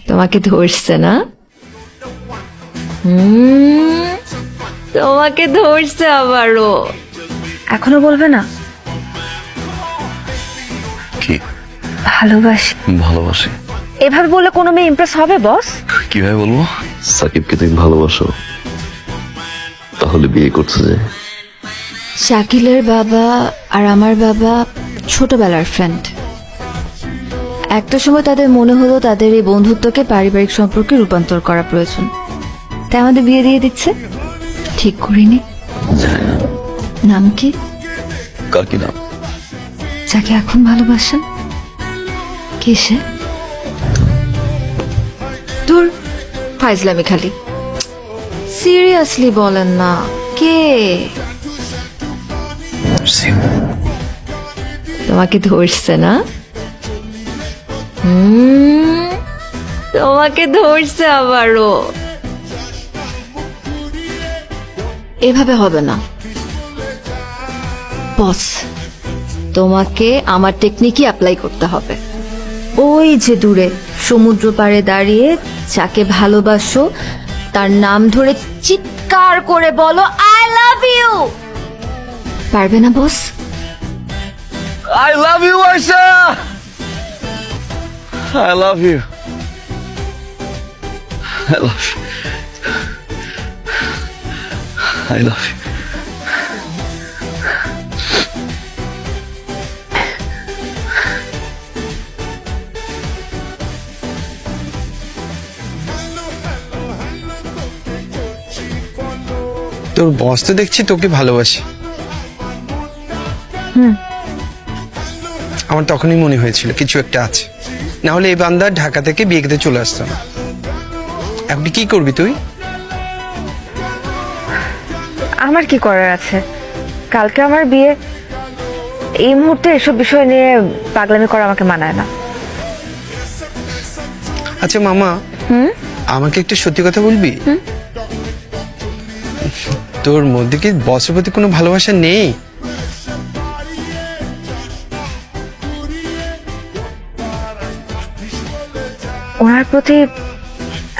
তোমাকে ধরছে না? তোমাকে ধরছে আবারও। এখনো বলবে না? কি ভালোবাসি। ভালোবাসি? এভাবে বললে কোনো মেয়ে ইমপ্রেস হবে বস? কিভাবে বলবো? সাকিবকে তুমি ভালোবাসো, তাহলে বিয়ে করছে যে? শাকিলের বাবা আর আমার বাবা ছোটবেলার ফ্রেন্ড। একটা সময় তাদের মনে হলো তাদের এই বন্ধুত্বকে পারিবারিক সম্পর্কে রূপান্তর করা প্রয়োজন, তাই আমাদের বিয়ে দিয়ে দিচ্ছে। ঠিক করিনি। জানি না। নাম কি? কার কি নাম? যাকে এখন ভালোবাসেন। কে সে? তোর ফাইজলামি খালি। সিরিয়াসলি বলেন না, কে? তোমাকে ধরছে না? তোমাকে ধরছে আবারও। এভাবে হবে না বস, তোমাকে আমার টেকনিকই অ্যাপ্লাই করতে হবে। ওই যে দূরে সমুদ্র পাড়ে দাঁড়িয়ে যাকে ভালোবাসো তার নাম ধরে চিৎকার করে বলো আই লাভ ইউ। পারবে না বস? I love you, Aisha! I love you. I love you. I love you. তোর বস তো দেখছি তোকে ভালোবাসি। আমার তখনই মনে হয়েছিল কিছু একটা আছে, না হলে এই বান্দা ঢাকা থেকে বিয়ে খেতে চলে আসতো না। এখন কি করবি তুই? আমার কি করার আছে? কালকে আমার বিয়ে, এই মুহূর্তে এসব বিষয় নিয়ে পাগলামি করা আমাকে মানায় না। আচ্ছা মামা, আমাকে একটু সত্যি কথা বলবি? তোর মধ্যে কি বসের প্রতি কোনো ভালোবাসা নেই? ওনার প্রতি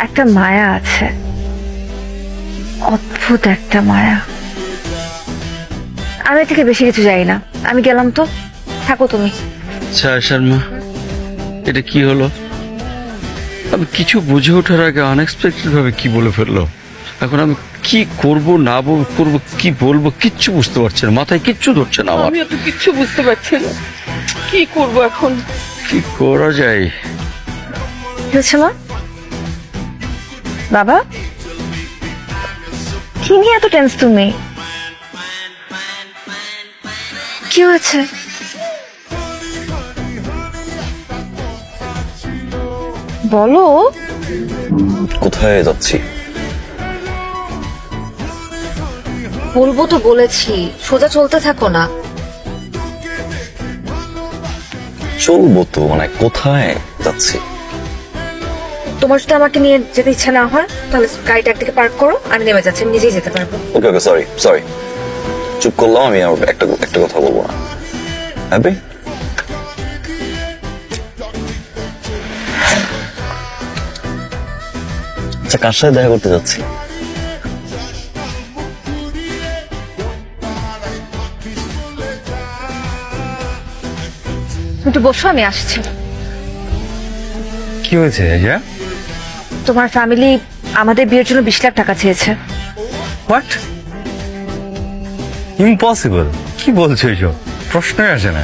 একটা মায়া আছে, অদ্ভুত একটা মায়া। আমি থেকে বেশি কিছু জানি না, আমি গেলাম তো, থাকো তুমি। আচ্ছা শর্মা, এটা কি হলো? আমি কিছু বুঝে ওঠার আগে আনএক্সপেক্টেড ভাবে কি বলে ফেললো। এখন আমি কি করব না করব, কি বলবো কিচ্ছু বুঝতে পারছি না, মাথায় কিচ্ছু ধরছে না আমার। আমি তো কিচ্ছু বুঝতে পারছি না কি করব এখন। কি করা যায়? কি হচ্ছে মা? বাবা, কি নিয়ে এত টেন্স তুমি? কি হয়েছে? বলো। কোথায় যাচ্ছি? বলবো তো বলেছি, সোজা চলতে থাকো না। চলবো তো, মানে কোথায় যাচ্ছি? তোমার যদি আমাকে নিয়ে যেতে ইচ্ছা না হয় তাহলে গাড়িটা একদিকে পার্ক করো, আমি নেমে যাচ্ছি, আমি নিজেই যেতে পারবো। ওকে ওকে, সরি সরি, চুপ করলাম। আমি আর একটা কথা বলবো না। হ্যাপি? আচ্ছা, কার সাথে দেখা করতে যাচ্ছি? একটু বসো, আমি আসছি। কি হয়েছে? তোমার ফ্যামিলি আমাদের বিয়ের জন্য 20 লাখ টাকা চেয়েছে। হোয়াট? ইম্পসিবল। কি বলছো এসব? প্রশ্নই আসে না।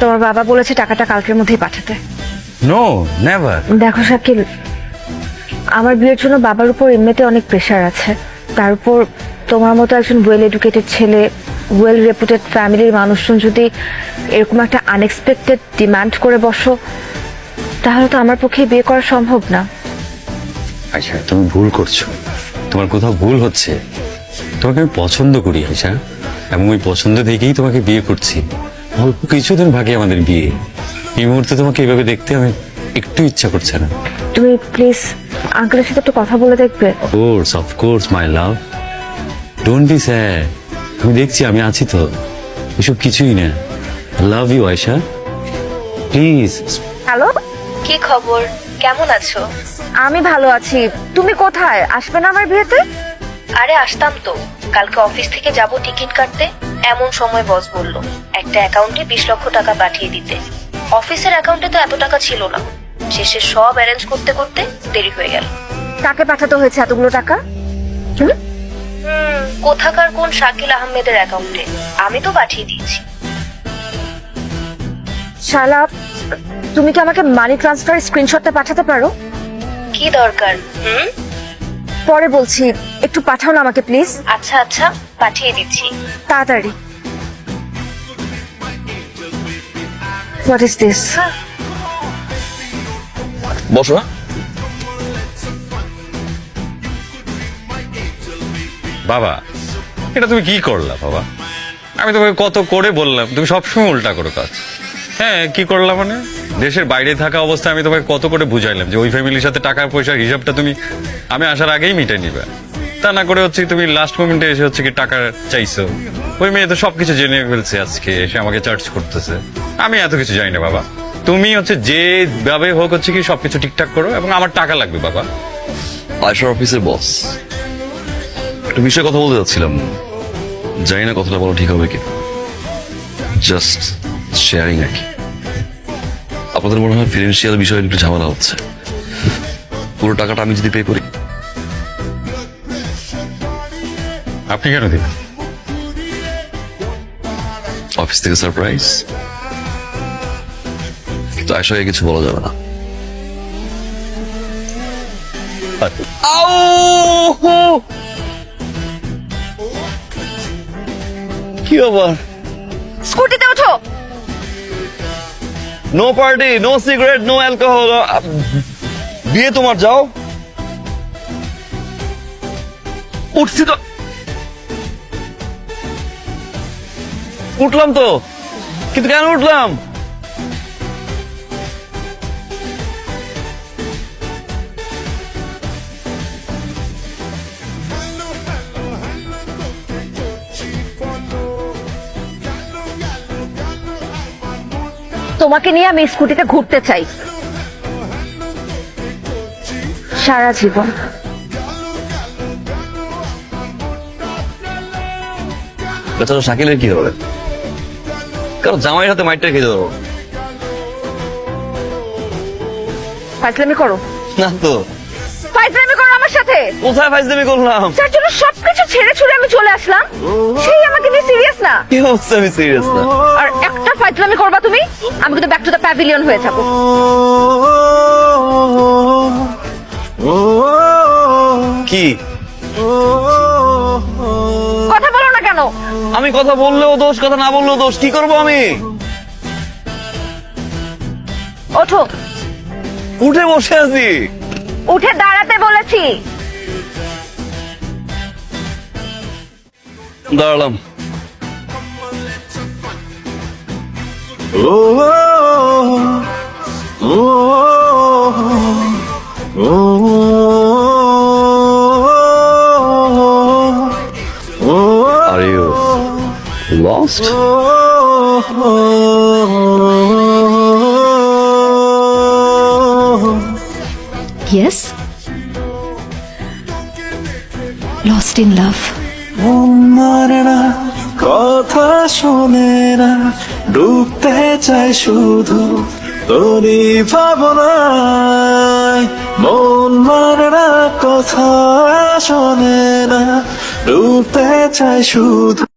তোমার বাবা বলেছে টাকাটা কালকের মধ্যেই পাঠাতে। No, never. দেখো শাকিল, আমার বিয়ের জন্য বাবার উপর এমনিতে অনেক প্রেশার আছে, তার উপর তোমার মতো একজন ওয়েল এডুকেটেড ছেলে, ওয়েল রেপুটেড ফ্যামিলির মানুষজন যদি এরকম একটা আনএক্সপেক্টেড ডিমান্ড করে বসো, তাহলে তো আমার পক্ষে বিয়ে করা সম্ভব না। আচ্ছা, তুমি ভুল করছো, তোমার কোথাও ভুল হচ্ছে। তোমাকে আমি পছন্দ করি আয়শা, এবং ওই পছন্দ থেকেই তোমাকে বিয়ে করছি। অল্প কিছুদিন বাকি আমাদের বিয়ে। এই মুহূর্তে তোমাকে এভাবে দেখতে আমি একটু ইচ্ছা করছে না। তুমি প্লিজ আঙ্কেলের সাথে একটু কথা বলে দেখবে। Of course my love, don't be sad. আমি দেখছি, আমি আছি তো, এসব কিছুই না। Love you Ayesha, please. Hello, কি খবর? কেমন আছো? আমি ভালো আছি। তুমি কোথায়? আসবে না আমার বিয়েতে? আরে আসতাম তো, কালকে অফিস থেকে যাব টিকিট কাটতে, এমন সময় বস বলল একটা অ্যাকাউন্টে 20 লক্ষ টাকা পাঠিয়ে দিতে। অফিসের অ্যাকাউন্টে তো এত টাকা ছিল না, শেষে সব অ্যারেঞ্জ করতে করতে দেরি হয়ে গেল। কাকে পাঠাতে হয়েছে এতগুলো টাকা? কোথাকার কোন শাকিল আহমেদের অ্যাকাউন্টে, আমি তো পাঠিয়ে দিয়েছি। শালা, তুমি কি আমাকে মানি ট্রান্সফার স্ক্রিনশটটা পাঠাতে পারো? কি দরকার? পরে বলছি, একটু পাঠাও না আমাকে প্লিজ। আচ্ছা আচ্ছা, পাঠিয়ে দিচ্ছি। তাড়াতাড়ি। What is this? বসো না। বাবা, এটা তুমি কি করলা বাবা? আমি তোমাকে কত করে বললাম, তুমি সবসময় উল্টা করো কাজ। হ্যাঁ, কি করলাম মানে? দেশের বাইরে থাকা অবস্থায় আমি তোমাকে কত করে বুঝাইলাম যে ওই ফ্যামিলির সাথে টাকা পয়সার হিসাবটা তুমি আমি আসার আগেই মিটাই নিবে। তা না করে হচ্ছে তুমি লাস্ট মোমেন্টে এসে হচ্ছে কি টাকা চাইছো। ওই মেয়ে তো সবকিছু জেনে ফেলছে, আজকে এসে আমাকে চার্জ করতেছে। আমি এত কিছু জানি না বাবা। তুমি হচ্ছে যেভাবে হোক হচ্ছে কি সবকিছু ঠিকঠাক করো, এবং আমার টাকা লাগবে বাবা। আয়শার অফিসের বস, একটা বিষয়ে কথা বলতে যাচ্ছিলাম, জানি না কথাটা বলা ঠিক হবে কি। জাস্ট শেয়ারিং আর কি। আপনাদের মনে হয় ফিনান্সিয়াল বিষয়ে একটু ঝামেলা হচ্ছে। পুরো টাকাটা আমি যদি পে করি। আপনি কেন দেবেন? অফিস থেকে সারপ্রাইজ, কিন্তু আয়শাকে কিছু বলা যাবে না। কি আবার? স্কুটিতে ওঠো। No party, no cigarette, no alcohol. বিয়ে তোমার, যাও। উঠছি তো, উঠলাম তো, কিন্তু কেন উঠলাম? তোমাকে নিয়ে আমি স্কুটিতে ঘুরতে চাই সারা জীবন। বেচারা শাকিলের কি হবে? কারণ জামাইয়ের হাতে মাইটটা খেয়ে দেবো ফাইজলামি করো না তো। ফাইজলামি করো আমার সাথে। কোথায় ফাইজলামি করলাম? যার জন্য সবকিছু ছেড়ে ছুড়ে আমি চলে আসলাম, সেই আমাকে নিয়ে সিরিয়াস না। কি হচ্ছে? আমি সিরিয়াস না। আর একটা ফাইজলামি করবা তুমি, আমি কিন্তু ব্যাক টু দ্য প্যাভিলিয়ন হয়ে যাবো। কি কথা বলো না কেন? আমি কথা বললেও দোষ, কথা না বললেও দোষ। কি করবো আমি? ওঠো। উঠে বসে আছি। উঠে দাঁড়াতে বলেছি। দাঁড়ালাম। Are you lost? Yes. Lost in love. মানে না, কথা শোনে না, ডুবতে চাই শুধু তোরই ভাবনায়। মন মানে না, কথা শোনে না, ডুবতে চাই শুধু